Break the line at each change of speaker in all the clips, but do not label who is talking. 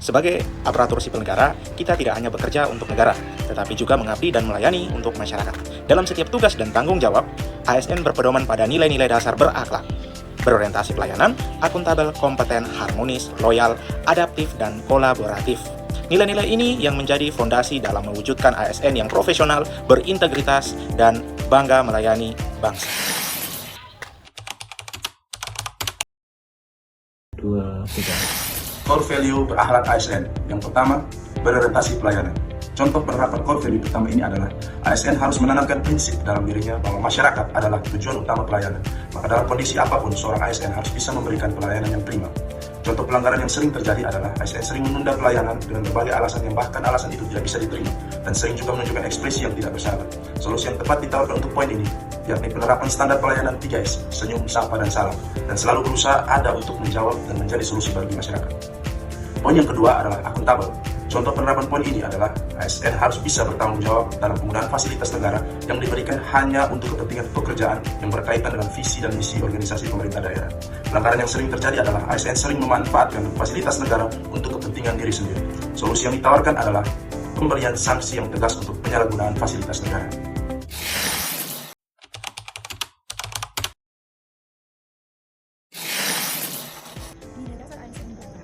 Sebagai aparatur sipil negara, kita tidak hanya bekerja untuk negara, tetapi juga mengabdi dan melayani untuk masyarakat. Dalam setiap tugas dan tanggung jawab, ASN berpedoman pada nilai-nilai dasar berakhlak, berorientasi pelayanan, akuntabel, kompeten, harmonis, loyal, adaptif, dan kolaboratif. Nilai-nilai ini yang menjadi fondasi dalam mewujudkan ASN yang profesional, berintegritas, dan bangga melayani bangsa.
Core value berakhlak ASN. Yang pertama, berorientasi pelayanan. Contoh penerapan core value pertama ini adalah ASN harus menanamkan prinsip dalam dirinya bahwa masyarakat adalah tujuan utama pelayanan. Maka dalam kondisi apapun, seorang ASN harus bisa memberikan pelayanan yang prima. Contoh pelanggaran yang sering terjadi adalah ASN sering menunda pelayanan dengan berbagai alasan yang bahkan alasan itu tidak bisa diterima dan sering juga menunjukkan ekspresi yang tidak bersahabat. Solusi yang tepat ditawarkan untuk poin ini yakni penerapan standar pelayanan 3S, senyum, sapa, dan salam, dan selalu berusaha ada untuk menjawab dan menjadi solusi bagi masyarakat. Poin yang kedua adalah akuntabel. Contoh penerapan poin ini adalah ASN harus bisa bertanggung jawab dalam penggunaan fasilitas negara yang diberikan hanya untuk kepentingan pekerjaan yang berkaitan dengan visi dan misi organisasi pemerintah daerah. Pelanggaran yang sering terjadi adalah ASN sering memanfaatkan fasilitas negara untuk kepentingan diri sendiri. Solusi yang ditawarkan adalah pemberian sanksi yang tegas untuk penyalahgunaan fasilitas negara.
Nilai dasar ASN berapa?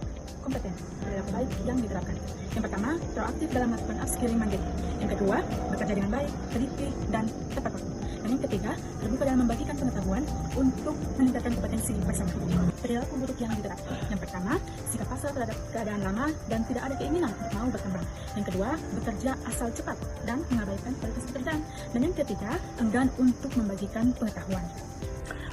Kompeten, perilaku baik yang diterapkan. Yang pertama, proaktif dalam melakukan upskilling mandiri. Yang kedua, bekerja dengan baik, teliti, dan tepat waktu. Dan yang ketiga, terbuka dalam membagikan pengetahuan untuk meningkatkan kompetensi bersama. Perilaku buruk yang diterapkan. Yang pertama, sikap pasrah terhadap keadaan lama dan tidak ada keinginan untuk mau berkembang. Yang kedua, bekerja asal cepat dan mengabaikan kualitas pekerjaan. Dan yang ketiga, enggan untuk membagikan pengetahuan.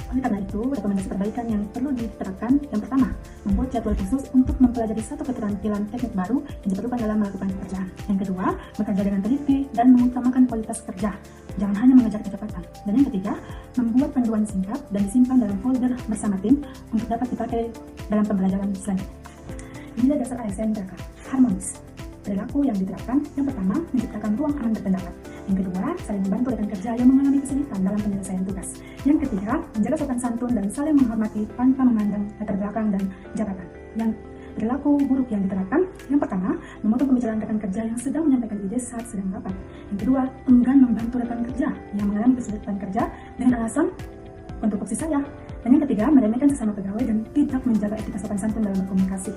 Oleh karena itu, rekomendasi perbaikan yang perlu diterapkan yang pertama, membuat jadwal khusus untuk mempelajari satu keterampilan teknik baru yang diperlukan dalam melakukan pekerjaan. Yang kedua, bekerja dengan teliti dan mengutamakan kualitas kerja, jangan hanya mengejar kecepatan. Dan yang ketiga, membuat panduan singkat dan disimpan dalam folder bersama tim untuk dapat dipakai dalam pembelajaran selanjutnya. Nilai dasar ASN beragam, harmonis. Perilaku yang diterapkan, yang pertama, menciptakan ruang aman berpendapat. Yang kedua, saling membantu rekan kerja yang mengalami kesulitan dalam penyelesaian tugas. Yang ketiga, menjaga sopan santun dan saling menghormati tanpa memandang latar belakang dan jabatan. Yang perilaku buruk yang diterapkan, yang pertama, memotong pembicaraan rekan kerja yang sedang menyampaikan ide saat sedang rapat. Yang kedua, enggan membantu rekan kerja yang mengalami kesulitan kerja dengan alasan untuk opsi saya. Dan yang ketiga, meremehkan sesama pegawai dan tidak menjaga etika sopan santun dalam berkomunikasi.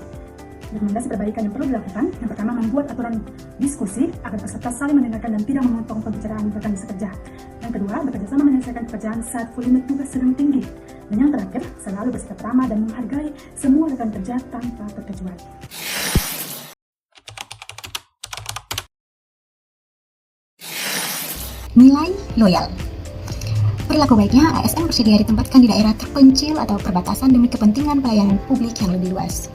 Rekomendasi perbaikan yang perlu dilakukan, yang pertama, membuat aturan diskusi agar peserta saling mendengarkan dan tidak memotong pembicaraan rekan sekerja. Yang kedua, bekerjasama menyelesaikan pekerjaan saat volume tugas sedang tinggi. Dan yang terakhir, selalu bersikap ramah dan menghargai semua rekan kerja tanpa terkecuali.
Nilai loyal. Perilaku baiknya, ASN bersedia ditempatkan di daerah terpencil atau perbatasan demi kepentingan pelayanan publik yang lebih luas.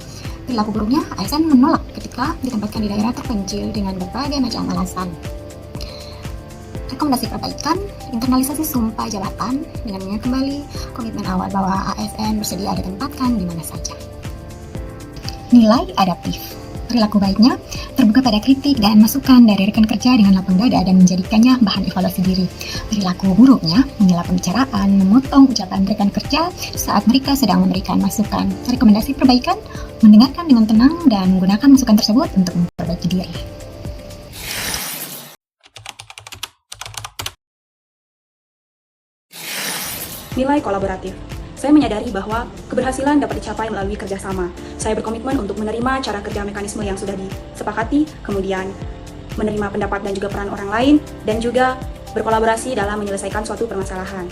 Perilaku buruknya, ASN menolak ketika ditempatkan di daerah terpencil dengan berbagai macam alasan. Rekomendasi perbaikan, internalisasi sumpah jabatan dengan mengingat kembali komitmen awal bahwa ASN bersedia ditempatkan di mana saja. Nilai adaptif. Perilaku baiknya terbuka pada kritik dan masukan dari rekan kerja dengan lapang dada dan menjadikannya bahan evaluasi diri. Perilaku buruknya menyela pembicaraan, memotong ucapan rekan kerja saat mereka sedang memberikan masukan. Rekomendasi perbaikan, mendengarkan dengan tenang dan menggunakan masukan tersebut untuk memperbaiki diri.
Nilai kolaboratif. Saya menyadari bahwa keberhasilan dapat dicapai melalui kerjasama. Saya berkomitmen untuk menerima cara kerja mekanisme yang sudah disepakati, kemudian menerima pendapat dan juga peran orang lain, dan juga berkolaborasi dalam menyelesaikan suatu permasalahan.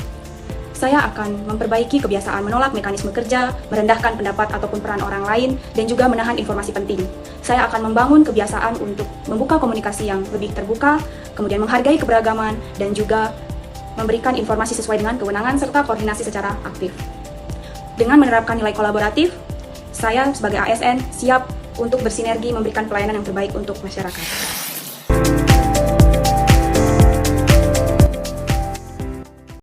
Saya akan memperbaiki kebiasaan menolak mekanisme kerja, merendahkan pendapat ataupun peran orang lain, dan juga menahan informasi penting. Saya akan membangun kebiasaan untuk membuka komunikasi yang lebih terbuka, kemudian menghargai keberagaman, dan juga memberikan informasi sesuai dengan kewenangan serta koordinasi secara aktif. Dengan menerapkan nilai kolaboratif, saya sebagai ASN siap untuk bersinergi memberikan pelayanan yang terbaik untuk masyarakat.